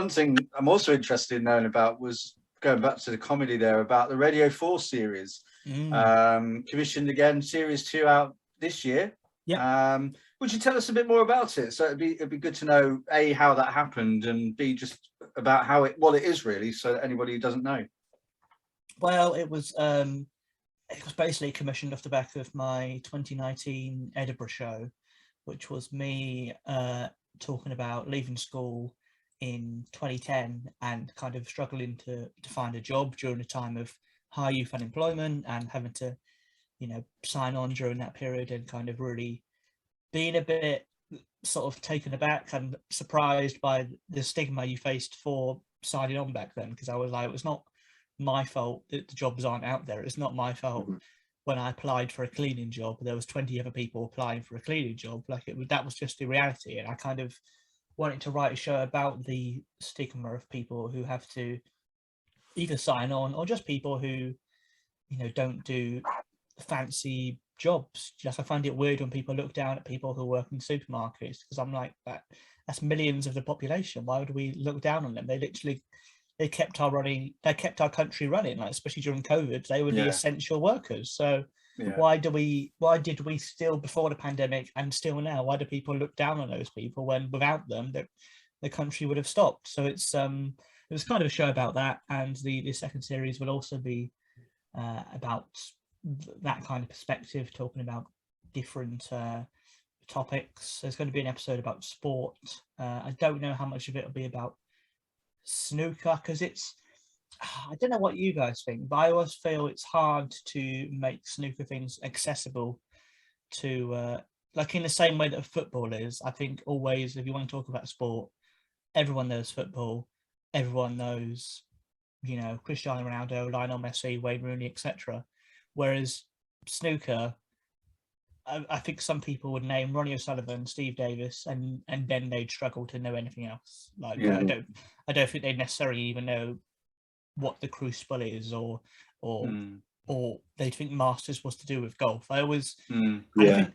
one thing I'm also interested in knowing about was going back to the comedy there about the Radio 4 series. Commissioned again, series 2 out this year. Yeah. Would you tell us a bit more about it? So it'd be good to know A, how that happened, and B, just about what it is really, so that anybody who doesn't know. Well, it was basically commissioned off the back of my 2019 Edinburgh show, which was me talking about leaving school in 2010 and kind of struggling to find a job during a time of high youth unemployment and having to, sign on during that period and kind of really being a bit sort of taken aback and surprised by the stigma you faced for signing on back then, because I was like, it was not my fault that the jobs aren't out there. It's not my fault. When I applied for a cleaning job, there was 20 other people applying for a cleaning job. That was just the reality. And I kind of wanted to write a show about the stigma of people who have to either sign on or just people who, don't do fancy jobs. I find it weird when people look down at people who work in supermarkets, because I'm like, that's millions of the population. Why would we look down on them? They kept our country running, like especially during COVID. They were the essential workers. So why did we still, before the pandemic and still now, why do people look down on those people when without them the country would have stopped? So it was kind of a show about that, and the second series will also be about that kind of perspective, talking about different topics. There's going to be an episode about sport. I don't know how much of it will be about snooker, because I don't know what you guys think, but I always feel it's hard to make snooker things accessible to like in the same way that football is. I think always, if you want to talk about sport, everyone knows football, everyone knows Cristiano Ronaldo, Lionel Messi, Wayne Rooney, etc. Whereas snooker, I think some people would name Ronnie O'Sullivan, Steve Davis, and then they'd struggle to know anything else. I don't think they'd necessarily even know what the Crucible is, or they'd think Masters was to do with golf. I think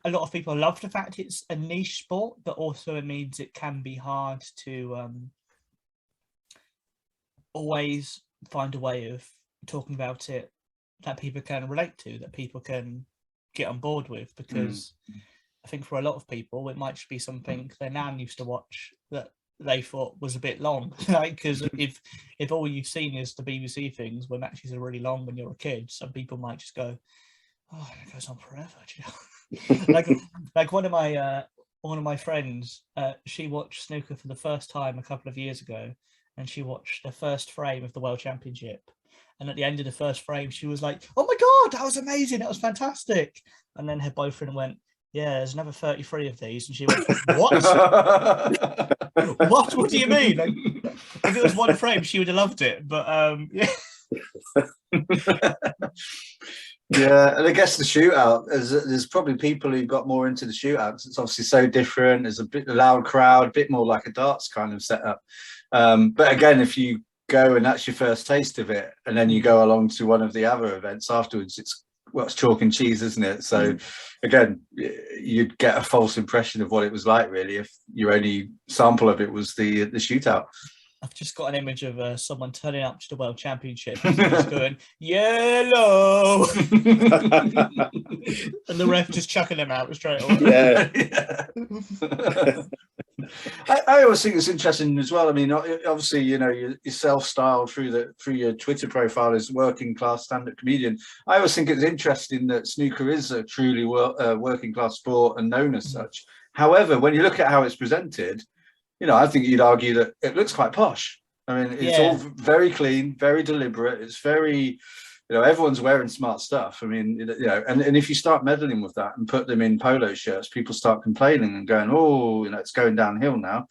a lot of people love the fact it's a niche sport, but also it means it can be hard to always find a way of talking about it that people can relate to, that people can get on board with, because I think for a lot of people it might just be something their nan used to watch that they thought was a bit long, because if all you've seen is the BBC things where matches are really long when you're a kid, some people might just go, oh, it goes on forever, like one of my friends, she watched snooker for the first time a couple of years ago, and she watched the first frame of the World Championship. And at the end of the first frame, she was like, oh my God, that was amazing. That was fantastic. And then her boyfriend went, yeah, there's another 33 of these. And she went, what? What do you mean? Like, if it was one frame, she would have loved it. But yeah. Yeah, and I guess the shootout, there's probably people who got more into the shootouts. It's obviously so different. There's a bit loud crowd, a bit more like a darts kind of setup. But again, if you go and that's your first taste of it, and then you go along to one of the other events afterwards, it's chalk and cheese, isn't it? So again, you'd get a false impression of what it was like, really, if your only sample of it was the shootout. I've just got an image of someone turning up to the World Championship and just going, yellow! And the ref just chucking them out straight away. Yeah. I always think it's interesting as well. I mean, obviously, you're self-styled through your Twitter profile as working class stand-up comedian. I always think it's interesting that snooker is a truly working class sport and known as such. However, when you look at how it's presented, I think you'd argue that it looks quite posh. I mean, it's all very clean, very deliberate. It's very, everyone's wearing smart stuff. I mean, and if you start meddling with that and put them in polo shirts, people start complaining and going, oh, it's going downhill now.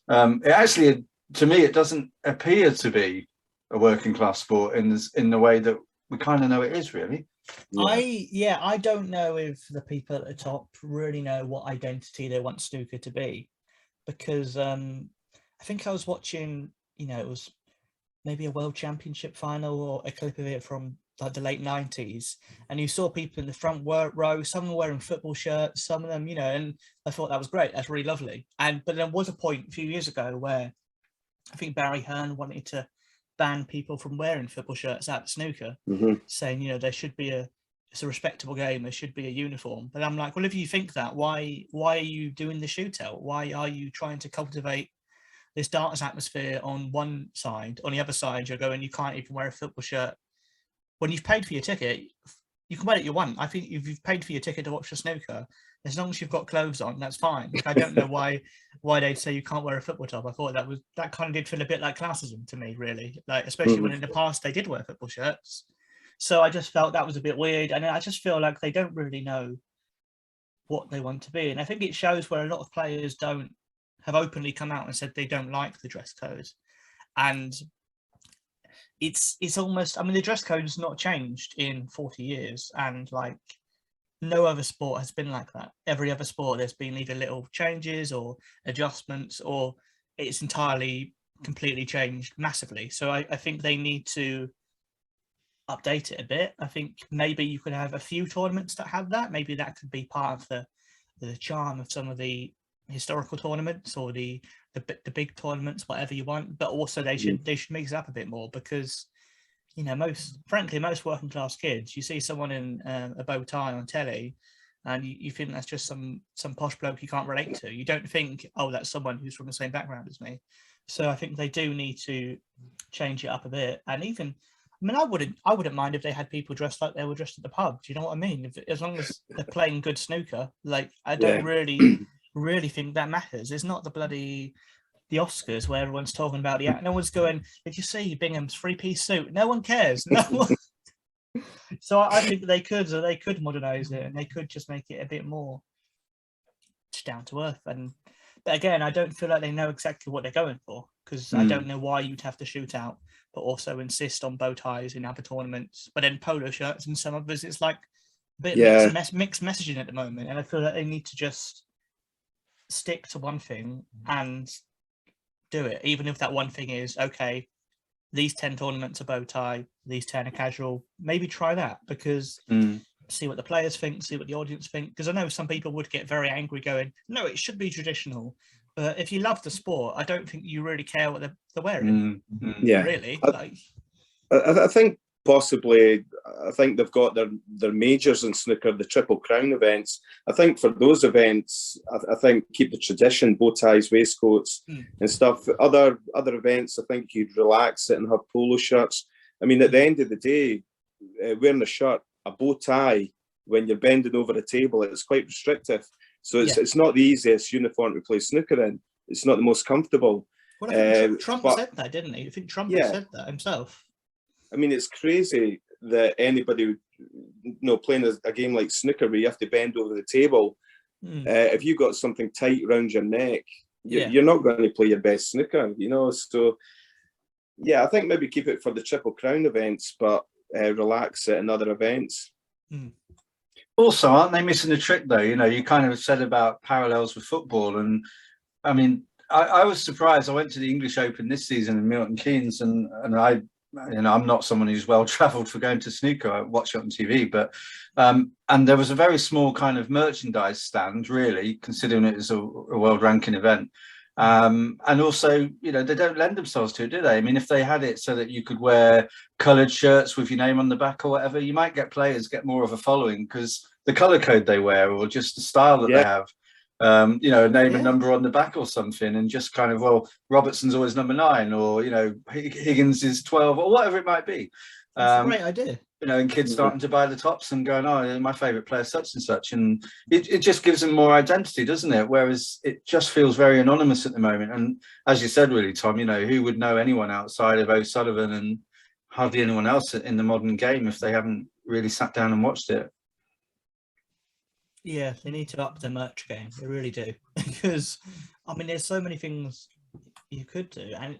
It actually, to me, it doesn't appear to be a working class sport in the way that we kind of know it is, really. I don't know if the people at the top really know what identity they want snooker to be. Because I think I was watching, it was maybe a World Championship final or a clip of it from like the late 90s, and you saw people in the front row, some were wearing football shirts, some of them, and I thought that was great, that's really lovely. But there was a point a few years ago where I think Barry Hearn wanted to ban people from wearing football shirts at snooker, saying, you know, there should be it's a respectable game, there should be a uniform. But I'm like, well, if you think that, why are you doing the shootout? Why are you trying to cultivate this darts atmosphere on one side? On the other side, you're going, you can't even wear a football shirt. When you've paid for your ticket, you can wear it you want. I think if you've paid for your ticket to watch the snooker, as long as you've got clothes on, that's fine. Like, I don't know why they'd say you can't wear a football top. I thought that kind of did feel a bit like classism to me, really. Like, especially when in the past they did wear football shirts. So I just felt that was a bit weird, and I just feel like they don't really know what they want to be. And I think it shows where a lot of players have openly come out and said they don't like the dress code. And it's almost, I mean, the dress code has not changed in 40 years, and like no other sport has been like that. Every other sport, there's been either little changes or adjustments, or it's entirely completely changed massively. So I think they need to update it a bit. I think maybe you could have a few tournaments that have that. Maybe that could be part of the charm of some of the historical tournaments, or the big tournaments, whatever you want. But also they should mix it up a bit more, because, you know, most working class kids, you see someone in a bow tie on telly, and you think that's just some posh bloke you can't relate to. You don't think, oh, that's someone who's from the same background as me. So I think they do need to change it up a bit. And even, I mean, I wouldn't mind if they had people dressed like they were dressed at the pub. Do you know what I mean? As long as they're playing good snooker, like, I don't really think that matters. It's not the Oscars where everyone's talking about the act. No one's going, did you see Bingham's 3-piece suit? No one cares. No one. So I think they could modernize it, and they could just make it a bit more down to earth. But again, I don't feel like they know exactly what they're going for, because I don't know why you'd have to shoot out, but also insist on bow ties in other tournaments, but then polo shirts and some others. It's like a bit mixed messaging at the moment, and I feel like they need to just stick to one thing and do it, even if that one thing is, okay, these 10 tournaments are bow tie, these 10 are casual. Maybe try that, because see what the players think, see what the audience think. Because I know some people would get very angry going, no, it should be traditional. But if you love the sport, I don't think you really care what they're wearing. Really. I think possibly, I think they've got their majors in snooker, the Triple Crown events. I think for those events, I think keep the tradition, bow ties, waistcoats and stuff. Other events, I think you'd relax it and have polo shirts. I mean, at the end of the day, wearing a shirt, a bow tie, when you're bending over a table, it's quite restrictive. So it's not the easiest uniform to play snooker in. It's not the most comfortable. Well, I think Trump said that, didn't he? I think Trump said that himself. I mean, it's crazy that anybody, playing a game like snooker where you have to bend over the table, if you've got something tight around your neck, you're not going to play your best snooker, So, I think maybe keep it for the Triple Crown events, but relax it in other events. Also, aren't they missing a trick, though? You kind of said about parallels with football. And, I mean, I was surprised. I went to the English Open this season in Milton Keynes, and I'm not someone who's well travelled for going to snooker. I watch it on TV, but and there was a very small kind of merchandise stand, really, considering it is a world ranking event. And also, they don't lend themselves to it, do they? I mean, if they had it so that you could wear coloured shirts with your name on the back or whatever, you might get players get more of a following because the colour code they wear, or just the style that they have. A name and number on the back or something, and just kind of, well, Robertson's always number 9, or Higgins is 12, or whatever it might be. That's a great idea. And kids starting to buy the tops and going, oh, my favourite player such and such, and it just gives them more identity, doesn't it? Whereas it just feels very anonymous at the moment. And as you said, really, Tom, who would know anyone outside of O'Sullivan and hardly anyone else in the modern game if they haven't really sat down and watched it. Yeah, they need to up the merch game. They really do. Because, I mean, there's so many things you could do. And,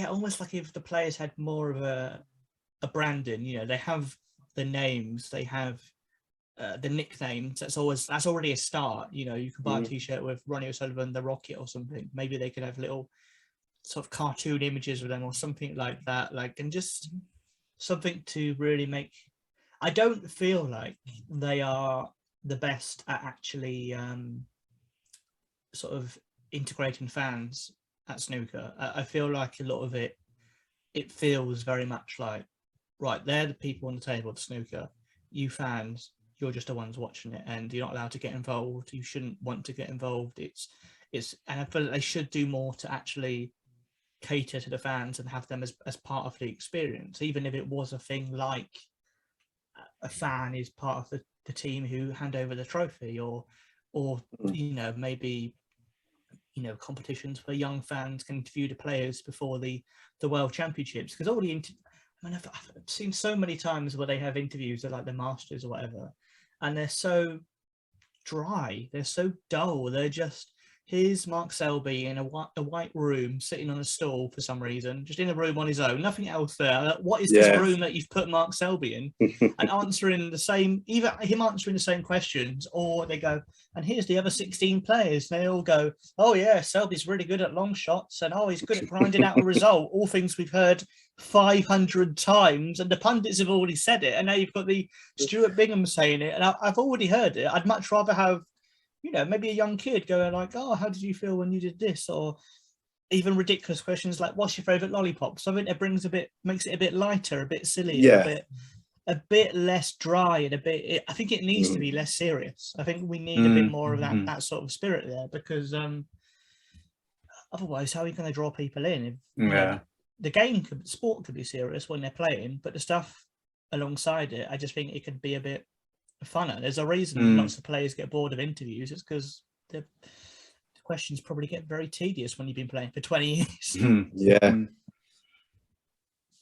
almost like if the players had more of a branding, they have the names, they have the nicknames. That's already a start. You can buy a T-shirt with Ronnie O'Sullivan, the Rocket or something. Maybe they could have little sort of cartoon images with them or something like that. And just something to really make... I don't feel like they are the best at actually sort of integrating fans at snooker. I feel like a lot of it feels very much like, right, they're the people on the table of snooker. You fans, you're just the ones watching it, and you're not allowed to get involved. You shouldn't want to get involved. And I feel like they should do more to actually cater to the fans and have them as part of the experience, even if it was a thing like a fan is part of the team who hand over the trophy, or maybe competitions where young fans can interview the players before the World Championships, because all the I've seen so many times where they have interviews at like the Masters or whatever, and they're so dry, they're so dull. They're just, here's Mark Selby in a white room sitting on a stool for some reason, just in a room on his own, nothing else there. What is this room that you've put Mark Selby in? And answering the same, either him answering the same questions, or they go, and here's the other 16 players. And they all go, oh yeah, Selby's really good at long shots, and oh, he's good at grinding out a result. All things we've heard 500 times, and the pundits have already said it. And now you've got the Stuart Bingham saying it, and I've already heard it. I'd much rather have, maybe a young kid going like, oh, how did you feel when you did this? Or even ridiculous questions like, what's your favorite lollipop? Something that makes it a bit lighter, a bit sillier, a bit less dry, and I think it needs to be less serious. I think we need a bit more of that sort of spirit there, because otherwise, how are you going to draw people in? The sport could be serious when they're playing, but the stuff alongside it, I just think it could be a bit funner. There's a reason lots of players get bored of interviews. It's because the questions probably get very tedious when you've been playing for 20 years.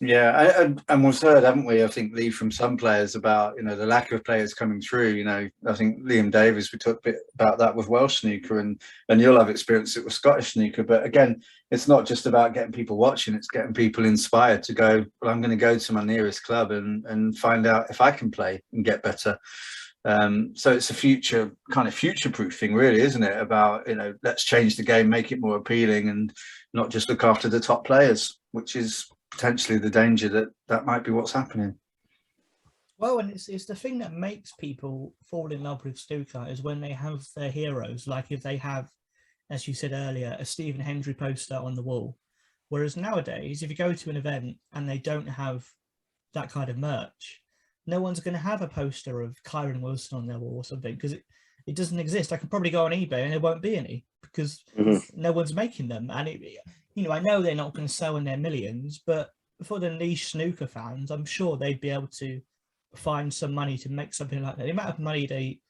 And we've heard, haven't we, I think, Lee, from some players about the lack of players coming through. I think Liam Davies, we talked a bit about that with Welsh snooker, and you'll have experienced it with Scottish snooker. But again, it's not just about getting people watching, it's getting people inspired to go, well, I'm going to go to my nearest club and find out if I can play and get better. So it's a future-proof thing, really, isn't it? About, let's change the game, make it more appealing, and not just look after the top players, which is potentially the danger that might be what's happening. Well, and it's the thing that makes people fall in love with snooker is when they have their heroes. Like if they have, as you said earlier, a Stephen Hendry poster on the wall. Whereas nowadays, if you go to an event and they don't have that kind of merch, no one's going to have a poster of Kyron Wilson on their wall or something, because it doesn't exist. I can probably go on eBay and there won't be any, because no one's making them. And I know they're not going to sell in their millions, but for the niche snooker fans, I'm sure they'd be able to find some money to make something like that. The amount of money they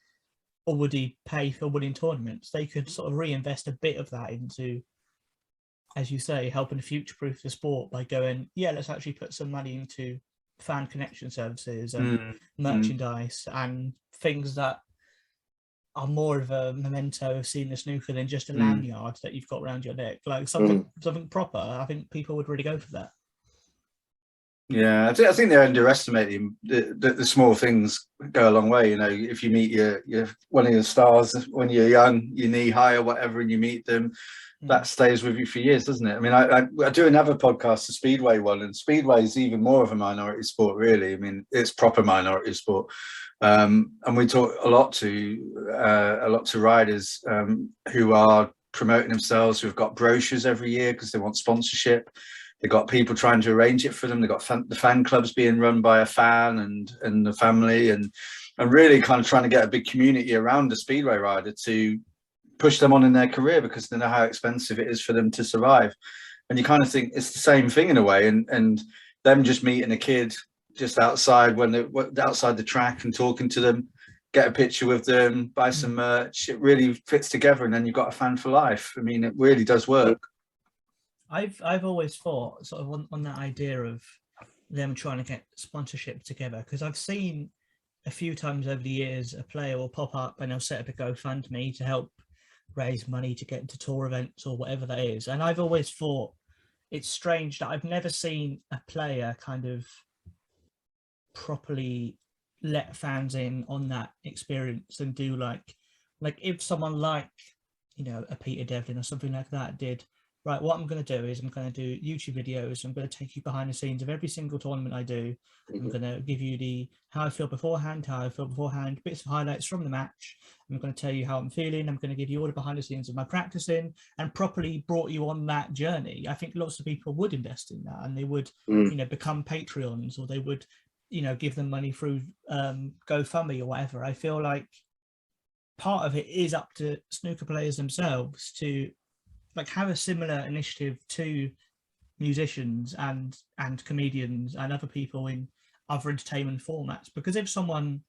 already pay for winning tournaments, they could sort of reinvest a bit of that into, as you say, helping future-proof the sport by going, let's actually put some money into fan connection services and merchandise and things that are more of a memento of seeing the snooker than just a lanyard that you've got around your neck, like something proper. I think people would really go for that. Yeah, I think they're underestimating the small things go a long way. If you meet your one of your stars when you're young, your knee high or whatever, and you meet them, that stays with you for years, doesn't it? I mean, I do another podcast, the Speedway one, and Speedway is even more of a minority sport, really. I mean, it's proper minority sport. And we talk a lot to riders who are promoting themselves, who've got brochures every year because they want sponsorship. They've got people trying to arrange it for them. They've got the fan clubs being run by a fan and the family, and really kind of trying to get a big community around a speedway rider to push them on in their career, because they know how expensive it is for them to survive. And you kind of think it's the same thing in a way, and them just meeting a kid just outside when they're outside the track and talking to them, get a picture with them, buy some merch, it really fits together, and then you've got a fan for life. I mean, it really does work. I've always thought sort of on that idea of them trying to get sponsorship together, because I've seen a few times over the years a player will pop up and they'll set up a GoFundMe to help raise money to get into tour events or whatever that is. And I've always thought it's strange that I've never seen a player kind of properly let fans in on that experience and do like if someone like a Peter Devlin or something like that did right, what I'm going to do is I'm going to do YouTube videos. I'm going to take you behind the scenes of every single tournament I do. I'm going to give you the how I feel beforehand, bits of highlights from the match. I'm going to tell you how I'm feeling. I'm going to give you all the behind the scenes of my practicing, and properly brought you on that journey. I think lots of people would invest in that, and they would, you know, become Patreons, or they would, you know, give them money through GoFundMe or whatever. I feel like part of it is up to snooker players themselves to like have a similar initiative to musicians and comedians and other people in other entertainment formats. Because if someone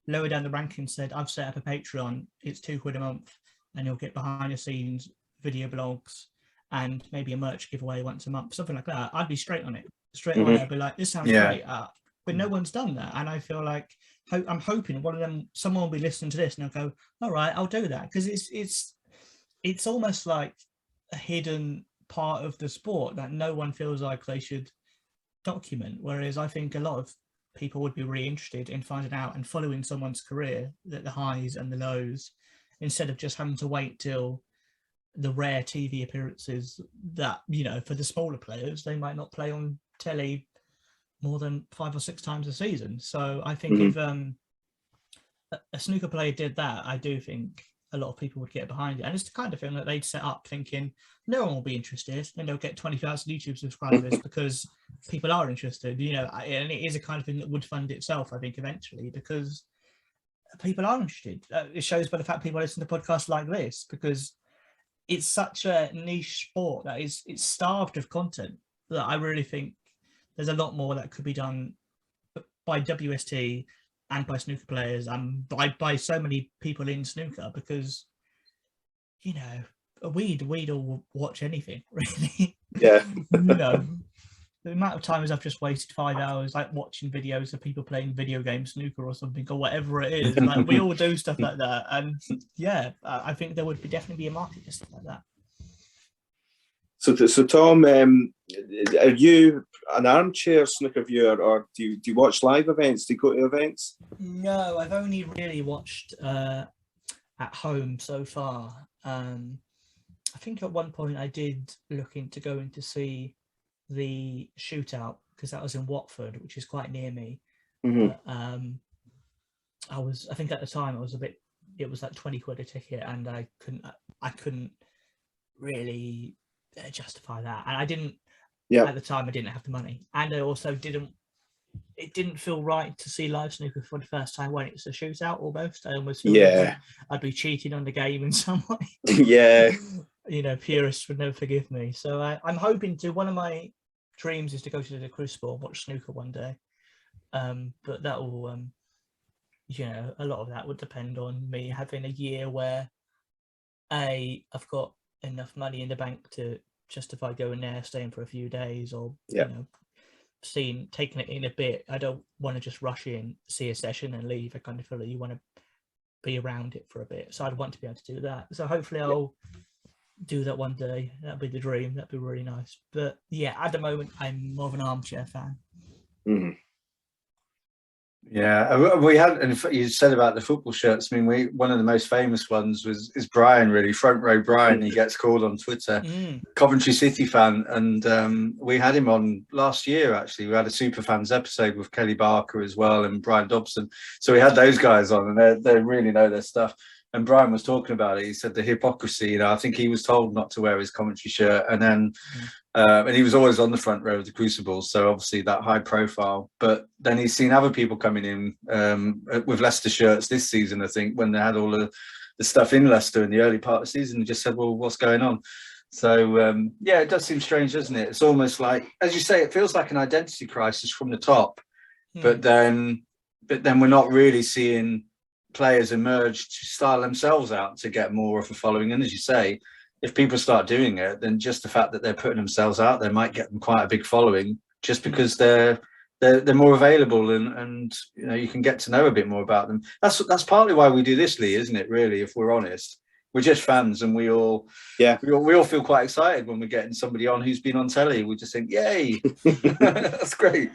lower down the rankings said, I've set up a Patreon, it's £2 a month, and you'll get behind the scenes video blogs and maybe a merch giveaway once a month, something like that, I'd be straight on it. Straight away, I'd be like, this sounds great. But no one's done that. And I feel like I'm hoping one of them, someone will be listening to this and they'll go, all right, I'll do that. Because it's almost like a hidden part of the sport that no one feels like they should document. Whereas I think a lot of people would be really interested in finding out and following someone's career, the highs and the lows, instead of just having to wait till the rare TV appearances that, you know, for the smaller players, they might not play on telly more than 5 or 6 times a season. So I think if a snooker player did that, I do think a lot of people would get behind it. And it's the kind of thing that they'd set up thinking no one will be interested, and they'll get 20,000 YouTube subscribers because people are interested, you know. And it is a kind of thing that would fund itself, I think, eventually, because people are interested. It shows by the fact people listen to podcasts like this, because it's such a niche sport that it's starved of content, that I really think there's a lot more that could be done by WST and by snooker players and by so many people in snooker, because, you know, we'd all watch anything, really. Yeah. You know, the amount of times I've just wasted 5 hours like watching videos of people playing video game snooker or something, or whatever it is. Like, we all do stuff like that. And yeah, I think there would definitely be a market for stuff like that. So Tom, are you an armchair snooker viewer, or do you watch live events? Do you go to events? No, I've only really watched at home so far. I think at one point I did look into going to see the shootout, because that was in Watford, which is quite near me. But, I think at the time it was like 20 quid a ticket, and I couldn't really justify that, and I didn't at the time. I didn't have the money, and I also it didn't feel right to see live snooker for the first time when it's a shootout. Almost, I almost feel like I'd be cheating on the game in some way. You know, purists would never forgive me. So I'm hoping to. One of my dreams is to go to the Crucible and watch snooker one day, but that will you know, a lot of that would depend on me having a year where I've got enough money in the bank to justify going there, staying for a few days, or you know, taking it in a bit. I don't want to just rush in, see a session and leave. I kind of feel like you want to be around it for a bit, so I'd want to be able to do that. So hopefully I'll do that one day. That'd be the dream. That'd be really nice. But yeah, at the moment I'm more of an armchair fan. Yeah, we had, and you said about the football shirts. I mean, one of the most famous ones is Brian, really, front row Brian. He gets called on Twitter, Coventry City fan, and we had him on last year. Actually, we had a Superfans episode with Kelly Barker as well and Brian Dobson. So we had those guys on, and they really know their stuff. And Brian was talking about it. He said the hypocrisy. You know, I think he was told not to wear his Coventry shirt, and then. And he was always on the front row of the Crucible, so obviously that high profile. But then he's seen other people coming in with Leicester shirts this season, I think, when they had all the stuff in Leicester in the early part of the season. He just said, well, what's going on? So, yeah, it does seem strange, doesn't it? It's almost like, as you say, it feels like an identity crisis from the top. But then we're not really seeing players emerge to style themselves out to get more of a following. And as you say, if people start doing it, then just the fact that they're putting themselves out there might get them quite a big following, just because they're more available and you know, you can get to know a bit more about them. That's partly why we do this, Lee, isn't it? Really, if we're honest, we're just fans, and we all feel quite excited when we're getting somebody on who's been on telly. We just think, yay, that's great.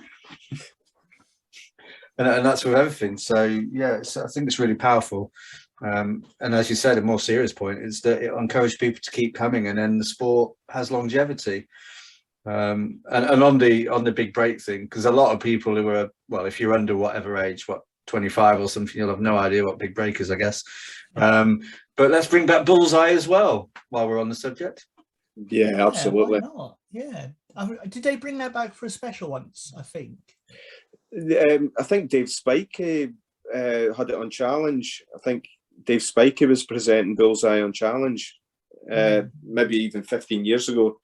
And that's with everything. So yeah, I think it's really powerful. And as you said, a more serious point is that it encouraged people to keep coming, and then the sport has longevity. And on the big break thing, because a lot of people who are, well, if you're under whatever age, 25 or something, you'll have no idea what big break is, I guess. But let's bring back Bullseye as well while we're on the subject. Yeah, absolutely. Why not? Yeah. Did they bring that back for a special once? I think. I think Dave Spikey had it on Challenge. I think Dave Spikey was presenting Bullseye on Challenge, maybe even 15 years ago.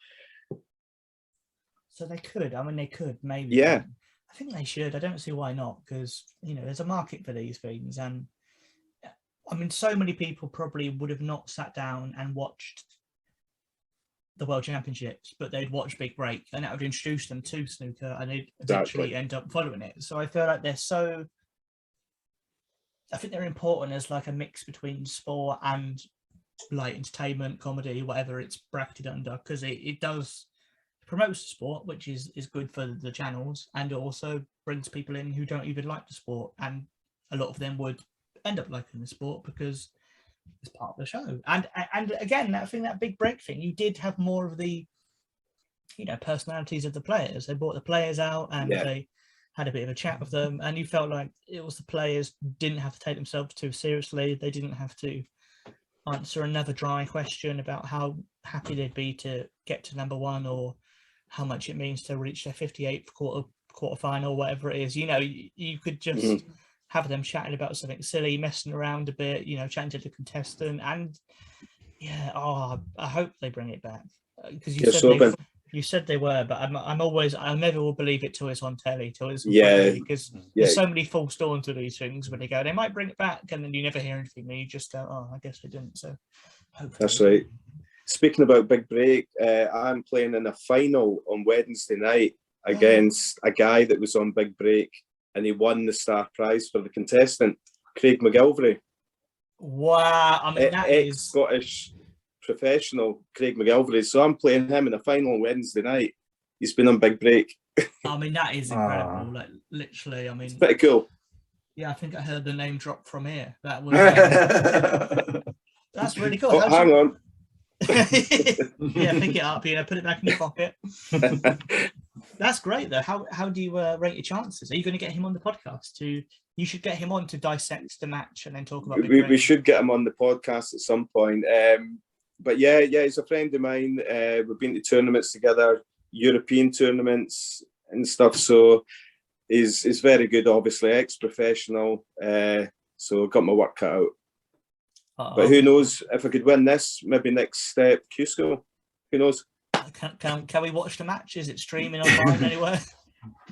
So they could. I mean, they could maybe. Yeah. I think they should. I don't see why not, because there's a market for these things, and I mean, so many people probably would have not sat down and watched the World Championships, but they'd watch Big Break, and that would introduce them to snooker, and they'd eventually end up following it. So I feel like I think they're important as like a mix between sport and like entertainment, comedy, whatever it's bracketed under, because it does promotes the sport, which is good for the channels, and also brings people in who don't even like the sport, and a lot of them would end up liking the sport because it's part of the show. And again, that big break thing, you did have more of the personalities of the players. They brought the players out, and they had a bit of a chat with them, and you felt like it was the players didn't have to take themselves too seriously. They didn't have to answer another dry question about how happy they'd be to get to number one, or how much it means to reach their 58th quarter final, whatever it is. You could just have them chatting about something silly, messing around a bit, chatting to the contestant. And I hope they bring it back, because you said they were, but I never will believe it till it's on telly, till it's because there's so many false dawns to these things when they go, they might bring it back, and then you never hear anything, and you just go, oh, I guess they didn't. So hopefully. That's right. Speaking about Big Break, I'm playing in a final on Wednesday night against a guy that was on Big Break, and he won the star prize for the contestant, Craig McGilvray. Wow, I mean, that is Scottish professional Craig McGilvray. So I'm playing him in a final on Wednesday night. He's been on Big Break. I mean, that is incredible. Like, literally, I mean, it's pretty cool. Yeah, I think I heard the name drop from here. That was that's really cool. Oh, hang on. Yeah, pick it up, put it back in your pocket. That's great though. How do you rate your chances? Are you going to get him on the podcast? You should get him on to dissect the match and then talk about we should get him on the podcast at some point. But yeah, he's a friend of mine. We've been to tournaments together, European tournaments and stuff. So he's very good, obviously, ex-professional. So got my work cut out. But who knows, if I could win this, maybe next step, Crucible. Who knows? Can we watch the match? Is it streaming online anywhere?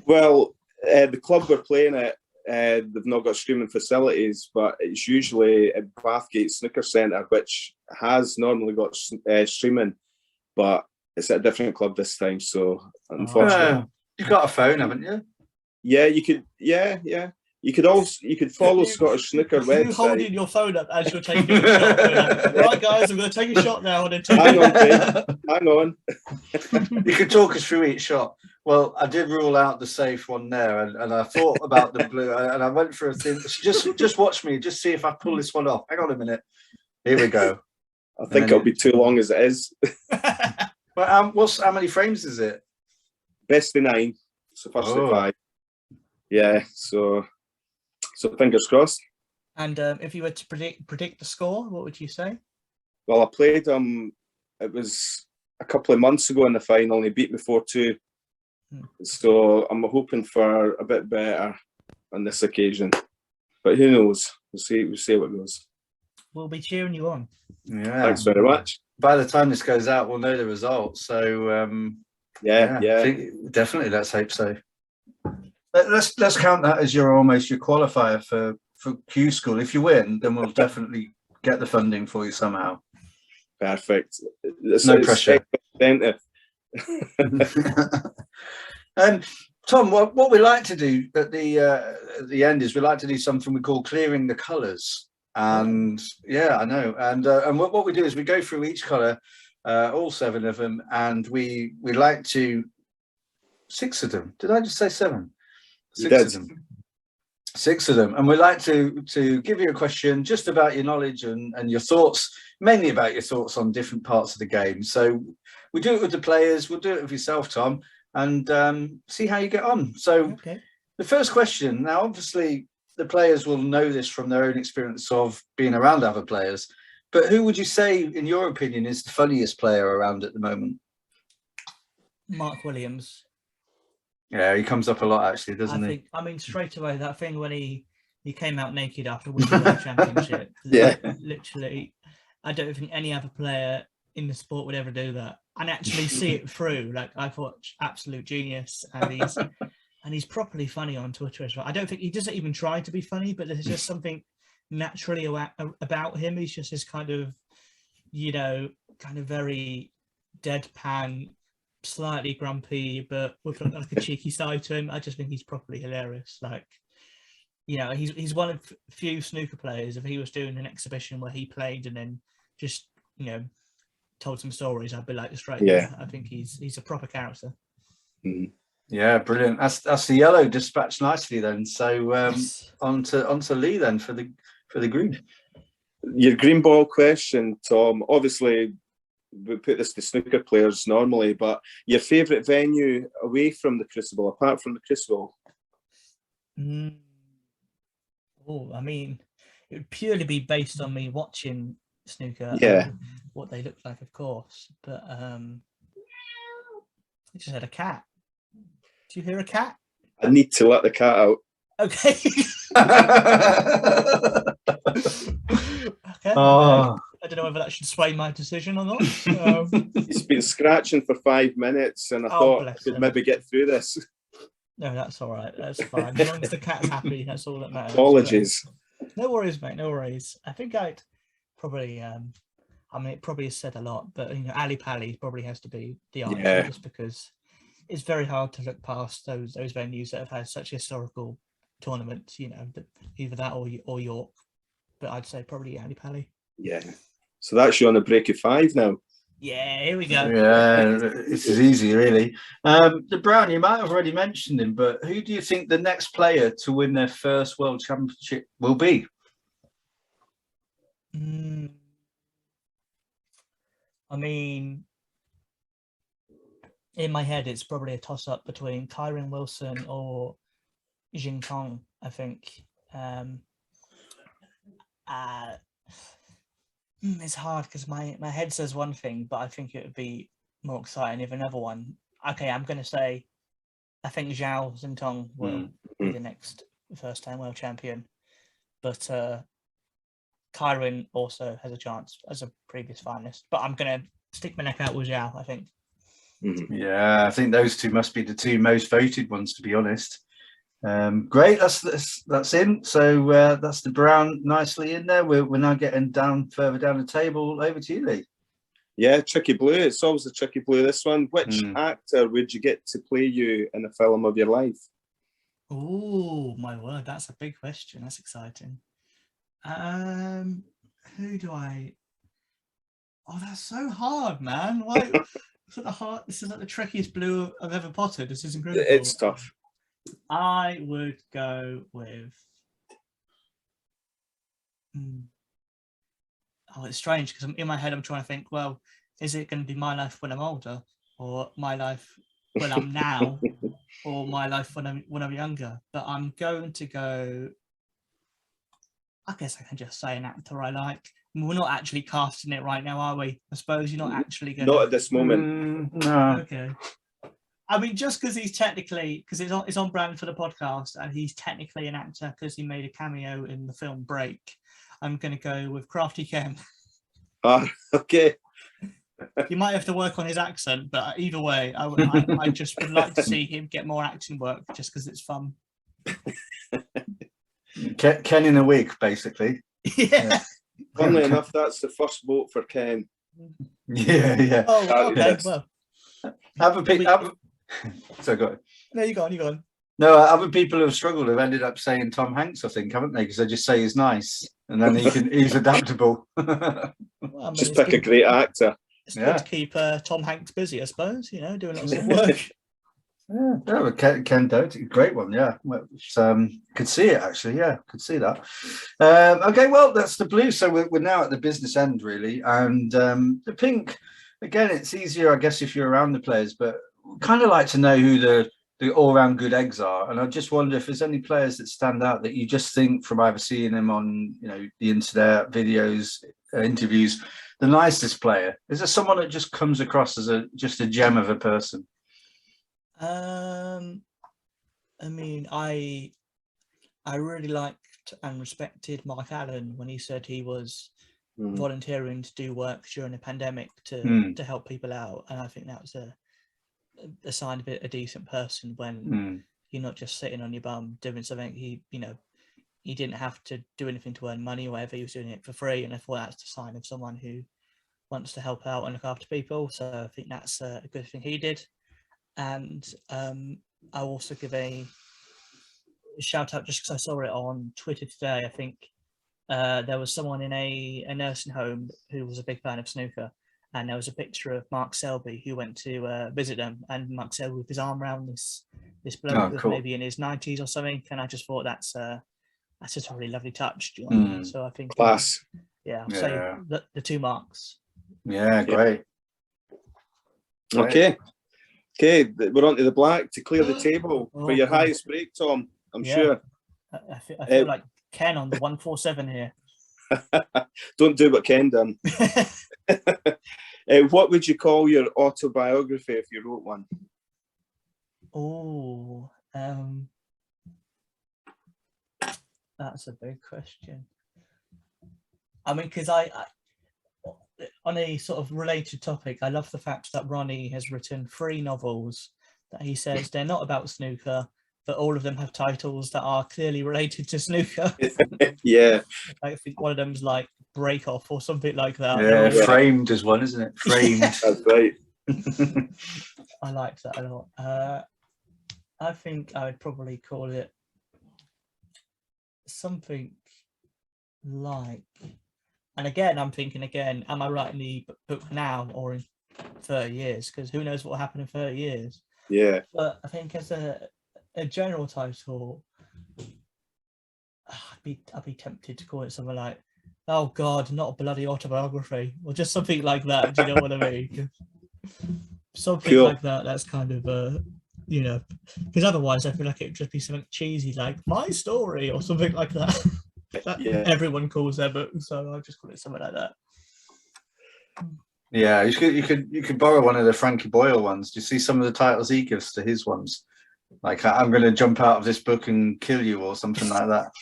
Well, the club we're playing at, they've not got streaming facilities, but it's usually at Bathgate Snooker Centre, which has normally got streaming, but it's at a different club this time. So unfortunately, you've got a phone, haven't you? Yeah, you could. Yeah. You could follow Scottish Snooker website. You holding your phone up as you're taking a shot. Right, guys, I'm going to take a shot now. Hang on, Dave. Hang on. You could talk us through each shot. Well, I did rule out the safe one there, and I thought about the blue, and I went for a thing. Just watch me, just see if I pull this one off. Hang on a minute. Here we go. I think it'll be too long as it is. But how many frames is it? Best of 9. So first of 5. Yeah. So fingers crossed. And if you were to predict the score, what would you say? Well, I played it was a couple of months ago in the final, and he beat me 4-2. So I'm hoping for a bit better on this occasion. But who knows? We'll see how it goes. We'll be cheering you on. Yeah. Thanks very much. By the time this goes out, we'll know the results. So yeah. Definitely, let's hope so. Let's count that as your qualifier for Q School. If you win, then we'll definitely get the funding for you somehow. Perfect. No pressure. And Tom, what we like to do at the end is we like to do something we call clearing the colours. And yeah, I know. And what we do is we go through each colour, all 7 of them, and we like to 6 of them. Did I just say 7? 6 of them. 6 of them, and we'd like to give you a question just about your knowledge and your thoughts, mainly about your thoughts on different parts of the game. So we do it with the players, we'll do it with yourself, Tom, and see how you get on. So the first question, now obviously the players will know this from their own experience of being around other players, but who would you say, in your opinion, is the funniest player around at the moment? Mark Williams. Yeah, he comes up a lot, actually, doesn't he? I mean, straight away, that thing when he came out naked after winning the World Championship. Yeah. Literally, I don't think any other player in the sport would ever do that and actually see it through. Like, I thought, absolute genius. And he's properly funny on Twitter as well. I don't think he doesn't even try to be funny, but there's just something naturally about him. He's just this kind of, kind of very deadpan, slightly grumpy, but with like a cheeky side to him. I just think he's properly hilarious. Like, he's one of few snooker players. If he was doing an exhibition where he played and then just told some stories, I'd be like straight. Yeah, I think he's a proper character. Mm-hmm. Yeah, brilliant. That's the yellow dispatched nicely then. So on to Lee then for the green. Your green ball question, Tom. Obviously, we put this to snooker players normally, but your favourite venue away from the Crucible, apart from the Crucible? Oh, I mean, it would purely be based on me watching snooker. Yeah. What they look like, of course. But I just had a cat. Do you hear a cat? I need to let the cat out. Okay. Okay. Oh. I don't know whether that should sway my decision or not. He's been scratching for 5 minutes, and I thought I could maybe get through this. No, that's all right. That's fine. As long as the cat's happy, that's all that matters. Apologies. No worries, mate. No worries. I think I'd probably, I mean, it probably has said a lot, but Ali Pali probably has to be the answer, just because it's very hard to look past those venues that have had such historical tournaments. Either that or York. But I'd say probably Ali Pali. Yeah. So that's you on a break of 5 now. Yeah, here we go. Yeah, this is easy, really. The Brown, you might have already mentioned him, but who do you think the next player to win their first World Championship will be? I mean, in my head, it's probably a toss-up between Kyron Wilson or Jing Kong, I think. It's hard because my head says one thing, but I think it would be more exciting if another one. Okay, I'm going to say I think Zhao Zintong will be the next first-time world champion, but Kyron also has a chance as a previous finalist. But I'm going to stick my neck out with Zhao, I think. Yeah, I think those two must be the two most voted ones, to be honest. Great, that's in. So that's the Brown nicely in there. We're now getting further down the table. Over to you, Lee. Yeah, tricky blue. It's always a tricky blue, this one. Which actor would you get to play you in a film of your life? Oh, my word, that's a big question. That's exciting. Who do I... Oh, that's so hard, man. Why? This is like the trickiest blue I've ever potted. This is incredible. It's tough. I would go with... Oh, it's strange because in my head I'm trying to think, well, is it going to be my life when I'm older, or my life when I'm now, or my life when I'm younger? But I'm going to go... I guess I can just say an actor I like. I mean, we're not actually casting it right now, are we? I suppose you're not actually going to... Not at this moment. No. Okay. I mean, just because he's technically... Because it's on brand for the podcast, and he's technically an actor because he made a cameo in the film Break. I'm going to go with Crafty Ken. Okay. You might have to work on his accent, but either way, I just would like to see him get more acting work just because it's fun. Ken in a wig, basically. Yeah. Funnily enough, that's the first vote for Ken. Yeah. Oh, okay. Well, So go on. No, you go on. No, other people who have struggled have ended up saying Tom Hanks, I think, haven't they? Because they just say he's nice, and then he's adaptable. Well, I mean, just pick a great actor. It's good to keep Tom Hanks busy, I suppose. Doing lots of work. Yeah, Ken Doherty, great one. Yeah, could see it actually. Yeah, could see that. Okay, well, that's the blue. So we're now at the business end, really, and the pink. Again, it's easier, I guess, if you're around the players, but kind of like to know who the all-round good eggs are. And I just wonder if there's any players that stand out that you just think from either seeing them on, the internet, videos, interviews, the nicest player. Is there someone that just comes across as just a gem of a person? I mean, I really liked and respected Mark Allen when he said he was volunteering to do work during the pandemic to help people out, and I think that was a sign of a decent person when you're not just sitting on your bum doing something. He didn't have to do anything to earn money or whatever. He was doing it for free, and I thought that's the sign of someone who wants to help out and look after people. So I think that's a good thing he did. And I'll also give a shout out just because I saw it on Twitter today. I think there was someone in a nursing home who was a big fan of snooker, and there was a picture of Mark Selby who went to visit them, and Mark Selby with his arm around this bloke who's maybe in his 90s or something, and I just thought that's just a really lovely touch. Do you know what I mean? So I think class. I'll say the two Marks. Yeah, great. Okay, we're on to the black to clear the table for your highest break, Tom. I'm sure. I feel like Ken on the 147 here. Don't do what Ken done. What would you call your autobiography if you wrote one? Oh, that's a big question. I mean, because I on a sort of related topic, I love the fact that Ronnie has written 3 novels that he says they're not about snooker, but all of them have titles that are clearly related to snooker. Yeah. I think one of them's like Break Off or something like that. Yeah, Framed is one, isn't it? Framed. That's right. I liked that a lot. I think I would probably call it something like, and again, I'm thinking again, am I writing the book now or in 30 years? Because who knows what will happen in 30 years. Yeah. But I think as a general title, I'd be tempted to call it something like, oh God, not a bloody autobiography, or just something like that. Do you know what I mean? Something like that. That's kind of because otherwise I feel like it would just be something cheesy like My Story or something like that. Everyone calls their book, so I'll just call it something like that. Yeah, you could borrow one of the Frankie Boyle ones. Do you see some of the titles he gives to his ones? Like, I'm going to jump out of this book and kill you, or something like that.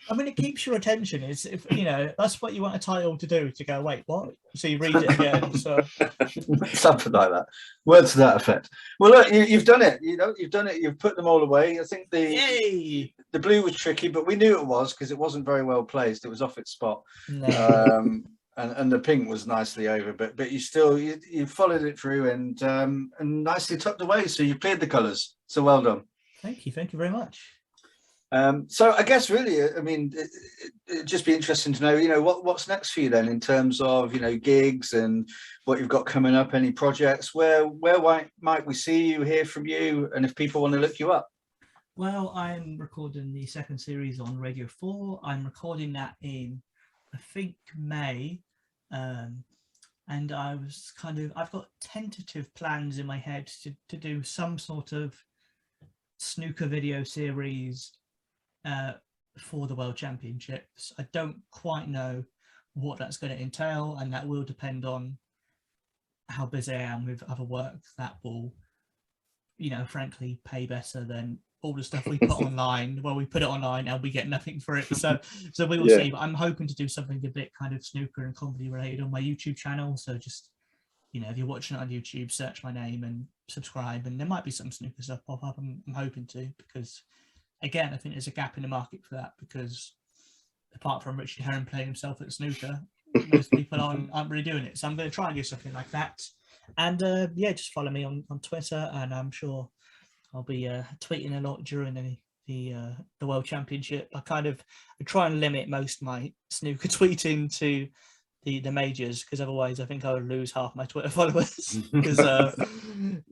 I mean, it keeps your attention. It's that's what you want a title to do, to go, wait, what? So you read it again. So something like that. Words to that effect. Well, look, you've done it. You've done it. You've put them all away. I think the blue was tricky, but we knew it was because it wasn't very well placed. It was off its spot. No. And the pink was nicely over, but you still you followed it through and nicely tucked away. So you cleared the colours. So well done. Thank you very much. So I guess really, I mean, it'd just be interesting to know, what's next for you then in terms of, gigs and what you've got coming up, any projects, where might we see you, hear from you, and if people want to look you up? Well, I'm recording the second series on Radio 4. I'm recording that in, I think, May. And I've got tentative plans in my head to do some sort of snooker video series for the World Championships. I don't quite know what that's going to entail, and that will depend on how busy I am with other work that will, frankly, pay better than all the stuff we put online. Well, we put it online and we get nothing for it. So we will see. But I'm hoping to do something a bit kind of snooker and comedy related on my YouTube channel. So just, if you're watching it on YouTube, search my name and subscribe, and there might be some snooker stuff pop up. I'm hoping to, because again, I think there's a gap in the market for that, because apart from Richard Herring playing himself at snooker, most people aren't really doing it. So I'm going to try and do something like that. And just follow me on Twitter, and I'm sure I'll be tweeting a lot during the World Championship. I try and limit most of my snooker tweeting to the majors, because otherwise I think I would lose half my Twitter followers because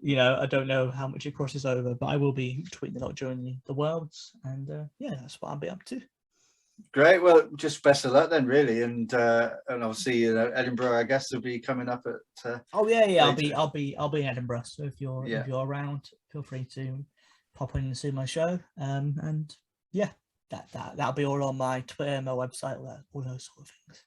you know, I don't know how much it crosses over, but I will be tweeting a lot during the Worlds, and yeah, that's what I'll be up to. Great. Well, just best of luck then, really, and obviously, you know, Edinburgh, I guess, will be coming up at. Oh yeah, yeah, later. I'll be in Edinburgh. So if you're around, feel free to pop in and see my show. And yeah, that'll be all on my Twitter, my website, all those sort of things.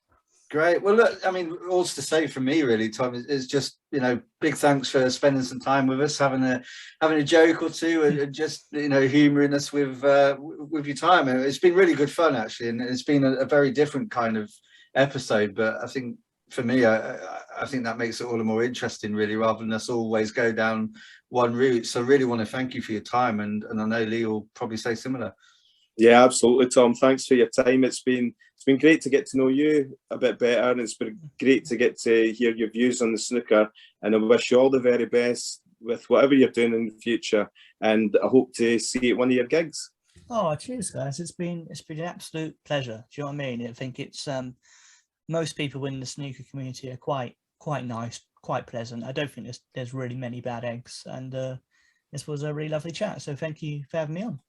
Great. Well, look, I mean, all's to say from me, really, Tom, is just, you know, big thanks for spending some time with us, having a joke or two, and just, you know, humouring us with your time. It's been really good fun, actually, and it's been a very different kind of episode. But I think for me, I think that makes it all the more interesting, really, rather than us always go down one route. So I really want to thank you for your time, and I know Lee will probably say similar. Yeah, absolutely, Tom. Thanks for your time. It's been great to get to know you a bit better, and it's been great to get to hear your views on the snooker. And I wish you all the very best with whatever you're doing in the future. And I hope to see you at one of your gigs. Oh, cheers, guys! It's been an absolute pleasure. Do you know what I mean? I think it's most people in the snooker community are quite nice, quite pleasant. I don't think there's really many bad eggs, and this was a really lovely chat. So thank you for having me on.